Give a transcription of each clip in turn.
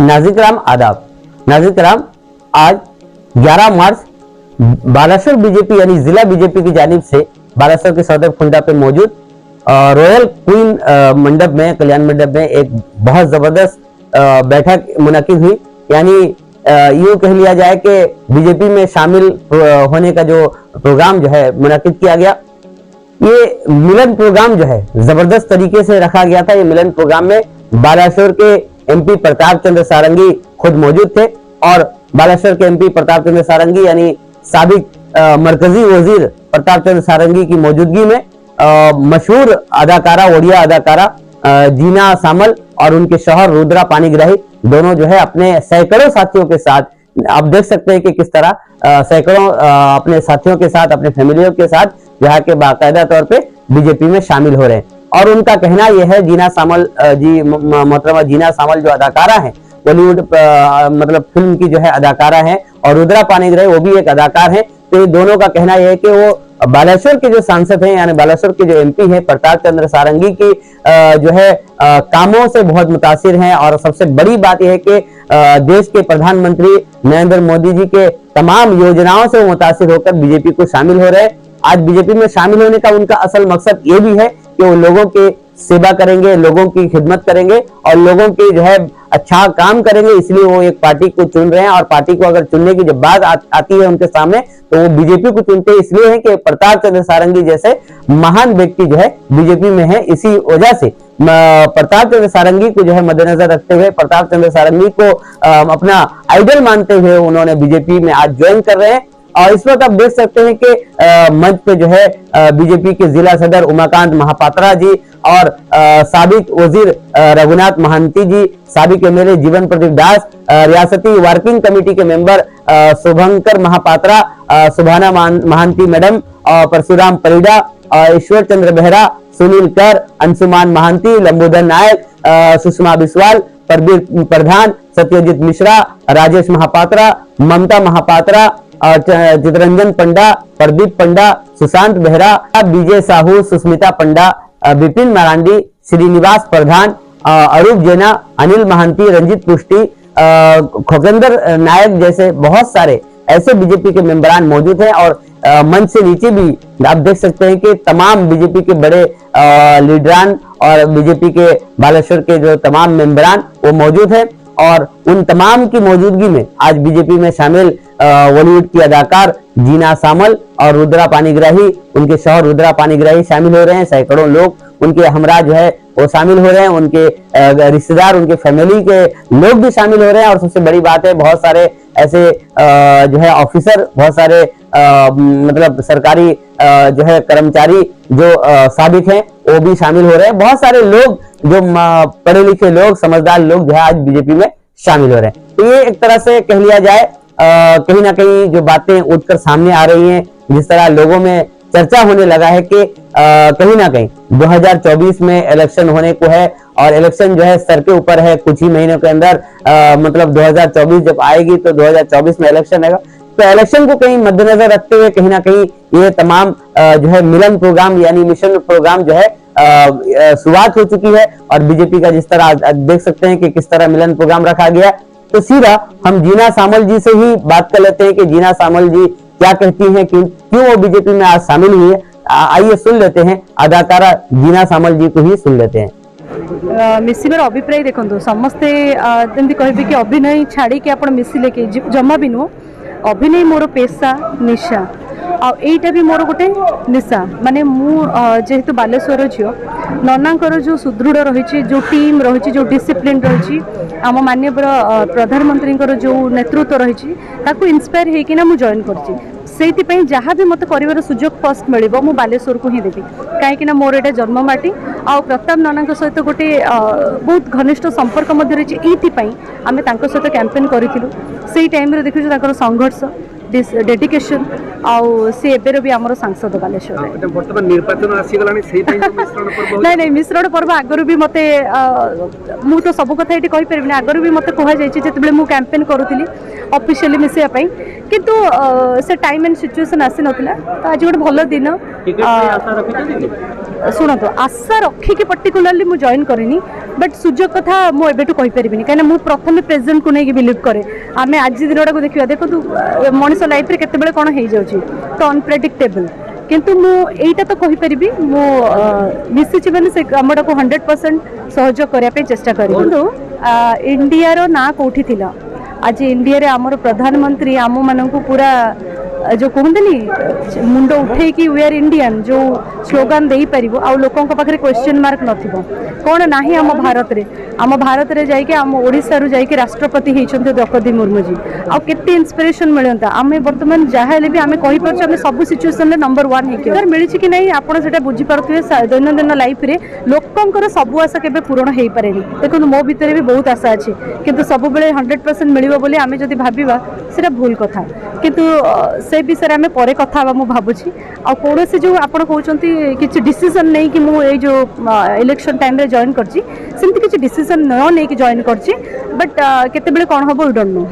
नाज़िर कराम आदाब। नाज़िर कराम, आज 11 मार्च बालासोर बीजेपी यानी जिला बीजेपी की जानिब से बालासोर के सदर खुंडा पे मौजूद रॉयल क्वीन मंडप में, कल्याण मंडप में एक बहुत जबरदस्त बैठक मुनक्किद हुई। यानी यूं कह लिया जाए कि बीजेपी में शामिल होने का जो प्रोग्राम जो है मुनक्किद किया गया। ये मिलन प्रोग्राम जो है जबरदस्त तरीके से रखा गया था। ये मिलन प्रोग्राम में बालासोर के एमपी प्रताप चंद्र सारंगी खुद मौजूद थे और बालासोर के एमपी प्रताप चंद्र सारंगी यानी साबिक मरकजी वजीर प्रताप चंद्र सारंगी की मौजूदगी में मशहूर अदाकारा, ओडिया अदाकारा जीना सामल और उनके शौहर रुद्रा पानीग्राही दोनों जो है अपने सैकड़ों साथियों के साथ, आप देख सकते हैं कि किस तरह सैकड़ों अपने साथियों के साथ, अपने फैमिलियों के साथ यहाँ के बाकायदा तौर पे बीजेपी में शामिल हो रहे हैं। और उनका कहना यह है, जीना सामल जी, मोहतरमा जीना सामल जो अदाकारा है, बॉलीवुड मतलब फिल्म की जो है अदाकारा है, और रुद्रा पानीग्राही वो भी एक अदाकार है। तो ये दोनों का कहना यह है कि वो बालासोर के जो सांसद हैं यानी बालासोर के जो एमपी हैं प्रताप चंद्र सारंगी की जो है कामों से बहुत मुतासिर हैं। और सबसे बड़ी बात यह है कि देश के प्रधानमंत्री नरेंद्र मोदी जी के तमाम योजनाओं से मुतासिर होकर बीजेपी को शामिल हो रहे हैं। आज बीजेपी में शामिल होने का उनका असल मकसद ये भी है कि वो लोगों के सेवा करेंगे, लोगों की खिदमत करेंगे और लोगों की जो है अच्छा काम करेंगे। इसलिए वो एक पार्टी को चुन रहे हैं और पार्टी को अगर चुनने की जब बात आती है उनके सामने तो वो बीजेपी को चुनते इसलिए है कि प्रताप चंद्र सारंगी जैसे महान व्यक्ति जो है बीजेपी में है। इसी वजह से प्रताप चंद्र सारंगी को जो है मद्देनजर रखते हुए, प्रताप चंद्र सारंगी को अपना आइडल मानते हुए उन्होंने बीजेपी में आज ज्वाइन कर रहे हैं। और इस वक्त आप देख सकते हैं कि मंच पे जो है बीजेपी के जिला सदर उमाकांत महापात्रा जी और साबिक वजीर रघुनाथ महांती जी, साबिक एमएलए जीवन प्रदीप दास, रियासती वर्किंग कमेटी के मेंबर शुभंकर महापात्रा, सुभाना महांती मैडम, परशुराम परिडा, ईश्वर चंद्र बेहरा, सुनील कर, अंशुमान महांती, लंबोदर नायक, सुषमा बिस्वाल, परबीर प्रधान, सत्यजीत मिश्रा, राजेश महापात्रा, ममता महापात्रा, चितरंजन पंडा, प्रदीप पंडा, सुशांत बेहरा, विजय साहू, सुस्मिता पंडा, विपिन मरांडी, श्रीनिवास प्रधान, अरूप जेना, अनिल महांती, रंजित पुष्टि, खोगेंद्र नायक जैसे बहुत सारे ऐसे बीजेपी के मेंबरान मौजूद हैं। और मंच से नीचे भी आप देख सकते हैं कि तमाम बीजेपी के बड़े लीडरान और बीजेपी के बालासोर के जो तमाम मेंबरान वो मौजूद हैं। और उन तमाम की मौजूदगी में आज बीजेपी में शामिल बॉलीवुड की अदाकार जीना सामल और रुद्रा पानीग्राही, उनके शौहर रुद्रा पानीग्राही शामिल हो रहे हैं। सैकड़ों लोग उनके हमरा जो है वो शामिल हो रहे हैं, उनके रिश्तेदार, उनके फैमिली के लोग भी शामिल हो रहे हैं। और सबसे बड़ी बात है बहुत सारे ऐसे जो है ऑफिसर, बहुत सारे मतलब सरकारी जो है कर्मचारी जो साबिक हैं वो भी शामिल हो रहे हैं। बहुत सारे लोग जो पढ़े लिखे लोग, समझदार लोग जो है आज बीजेपी में शामिल हो रहे हैं। तो ये एक तरह से कह लिया जाए कहीं ना कहीं जो बातें उठकर सामने आ रही हैं, जिस तरह लोगों में चर्चा होने लगा है कि कहीं ना कहीं 2024 में इलेक्शन होने को है और इलेक्शन जो है सर के ऊपर है। कुछ ही महीनों के अंदर मतलब 2024 जब आएगी तो 2024 में इलेक्शन आएगा। तो इलेक्शन को कहीं मद्देनजर रखते हुए कहीं ना कहीं ये तमाम जो है मिलन प्रोग्राम यानी मिशन प्रोग्राम जो है शुरुआत हो चुकी है। और बीजेपी का जिस तरह देख सकते हैं कि किस तरह मिलन प्रोग्राम रखा गया। तो सीधा हम जीना सामल जी से ही बात कर लेते हैं कि जीना सामल जी क्या कहती हैं, क्यों वो बीजेपी में आज शामिल हुई है। आइए सुन लेते हैं, अदाकारा जीना सामल जी को ही सुन लेते हैं। मिसिबार अभिप्राय देखो समस्ते जमी कहे कि अभिनय छाड़ी आप मिसिले कि जमा भी नुह, अभिनय मोर पेशा निशा आईटा भी मोर गोटे निशा। माने जेहेतु बालेश्वर झील ननांकर जो सुदृढ़ रही, जो टीम रही, जो डिसिप्लिन रही, आम माननीय प्रधानमंत्री जो नेतृत्व रही इन्स्पायर होकिना मु जॉइन करछि। से जहाँ भी मत कर सुजोग फर्स्ट मिल मु बालेश्वर को ही देवी कहीं मोर एटा जन्ममाटी आ प्रताप नाना सहित गोटे बहुत घनिष्ठ संपर्क रही। ये आम सहित कैंपेन करूँ से टाइम देखु संघर्ष डेडिकेशन आउ सी एबेर भी आमर सांसद बालेश्वर वर्तमान निर्वाचन आसीगलानी सेही टाइम मिश्रण पर्व नहीं मिश्रण पर्व आगरू भी मते मु तो सब कथा एटी कहि परबिनी आगरू भी मते कहा जायछि जेतबेले मु कैंपेन करूथिली ऑफिशियली मिसिया पई किंतु से टाइम एंड सिचुएशन आसी नथिला। तो आज गोटे भलो दिन आशा रखिछथि शुणु आशा रखिकी पर्टिकुलाली मुझे जॉइन करेनी बट सुजोग कथा मुझे कही पारिनी कहीं मुझे प्रथम प्रेजेंट को नहीं बिलीव करे आम आज दिन गुड़ा देखा देखो मनीष लाइफ में केत कौन हो जाऊँगी तो अनप्रेडिक्टेबल किंतु मुझा तो कहीपरि मिसी मैंने से कम को 100% सहयोग करने चेष्टा करी इंडिया ना कौटी थी आज इंडिया रे आमर प्रधानमंत्री आम मान पूरा जो कहते मुंड उठे कि वी आर इंडियन जो स्लोगान दे पार आ लोकों पाखे क्वेश्चन मार्क नथिबो कौन नाही आम भारत रे जाइके आम ओडिसा रु जाइके राष्ट्रपति होइछन्ते द्रौपदी मुर्मू जी आ केते इंस्पिरेशन मिलता आमे वर्तमान जहाँ भी आमे कहि परछ आमे सब सिचुएशन रे नंबर 1 हेके सर मिली कि नहीं आपण सेटा बुझी पारथुवे दैनंदिन लाइफ रे लोकंकर सब आशा केबे पूर्ण हेई पारेनी देखो मो भीतर भी बहुत आशा अछि किंतु सब बेले 100% मिलिबो बोली आमे जदि भाबिबा सेटा भूल कथा किंतु से विषय में परे कथा हवा मु भाबुछि आ कोनोसी जो आपण कहउचंती किछि डिसीजन नै कि मु ए जो इलेक्शन टाइम रे जॉइन करछि सेमति किछि डिसीजन न नै कि जॉइन करछि बट केते बेले कोन हबो वी डोंट नो।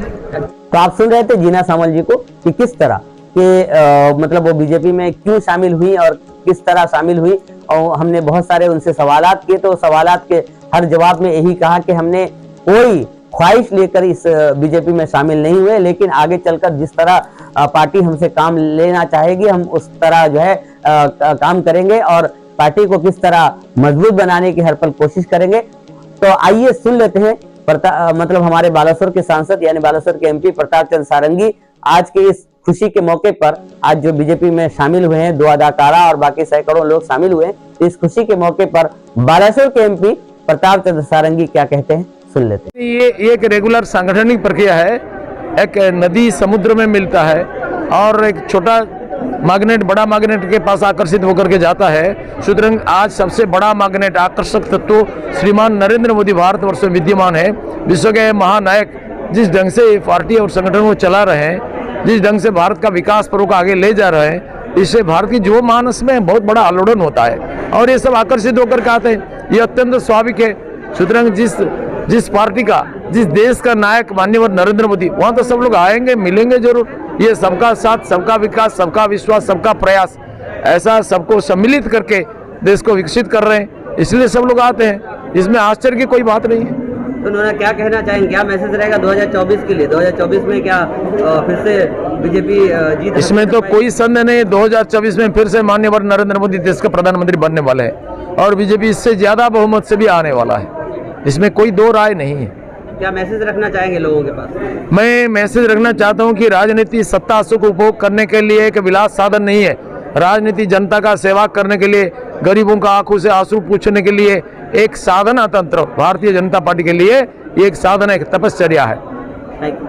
तो आप सुन रहे थे जीना सामल जी को कि किस तरह के मतलब वो बीजेपी में क्यों शामिल हुई और किस तरह शामिल हुई और हमने बहुत सारे उनसे सवालात किए तो सवालात के हर जवाब में यही कहा कि हमने कोई ख्वाहिश लेकर इस बीजेपी में शामिल नहीं हुए लेकिन आगे चलकर जिस तरह पार्टी हमसे काम लेना चाहेगी हम उस तरह जो है काम करेंगे और पार्टी को किस तरह मजबूत बनाने की हर पल कोशिश करेंगे। तो आइए सुन लेते हैं मतलब हमारे बालासोर के सांसद यानी बालासोर के एमपी प्रताप चंद्र सारंगी आज के इस खुशी के मौके पर आज जो बीजेपी में शामिल हुए हैं 2 अदाकारा और बाकी सैकड़ों लोग शामिल हुए हैं इस खुशी के मौके पर बालासोर के एमपी प्रताप चंद्र सारंगी क्या कहते हैं सुन लेते हैं। ये एक रेगुलर सांगठनिक प्रक्रिया है। एक नदी समुद्र में मिलता है और एक छोटा मैग्नेट बड़ा मैग्नेट के पास आकर्षित होकर के जाता है। सुतरां आज सबसे बड़ा मैग्नेट आकर्षक तत्व श्रीमान नरेंद्र मोदी भारतवर्ष में विद्यमान है। विश्व के महानायक जिस ढंग से पार्टी और संगठन को चला रहे हैं, जिस ढंग से भारत का विकास पर्व को आगे ले जा रहे हैं, इससे भारत की जो मानस में बहुत बड़ा आलोड़न होता है और ये सब आकर्षित होकर के आते हैं। ये अत्यंत स्वाभाविक है। सुतरां जिस पार्टी का जिस देश का नायक माननीय नरेंद्र मोदी वहाँ तो सब लोग आएंगे मिलेंगे जरूर। ये सबका साथ सबका विकास सबका विश्वास सबका प्रयास ऐसा सबको सम्मिलित करके देश को विकसित कर रहे हैं इसलिए सब लोग आते हैं। इसमें आश्चर्य की कोई बात नहीं है। तो उन्होंने क्या कहना चाहेंगे क्या मैसेज रहेगा 2024 के लिए 2024 में क्या फिर से बीजेपी जीत इसमें तो कोई संदेह नहीं। 2024 में फिर से माननीय नरेंद्र मोदी देश का प्रधानमंत्री बनने वाले हैं और बीजेपी इससे ज्यादा बहुमत से भी आने वाला है। इसमें कोई दो राय नहीं है। क्या मैसेज रखना चाहेंगे लोगों के पास? मैं मैसेज रखना चाहता हूं कि राजनीति सत्ता सुख उपभोग करने के लिए एक विलास साधन नहीं है। राजनीति जनता का सेवा करने के लिए गरीबों का आंखों से आंसू पूछने के लिए एक साधना तंत्र भारतीय जनता पार्टी के लिए एक साधना एक तपश्चर्या है।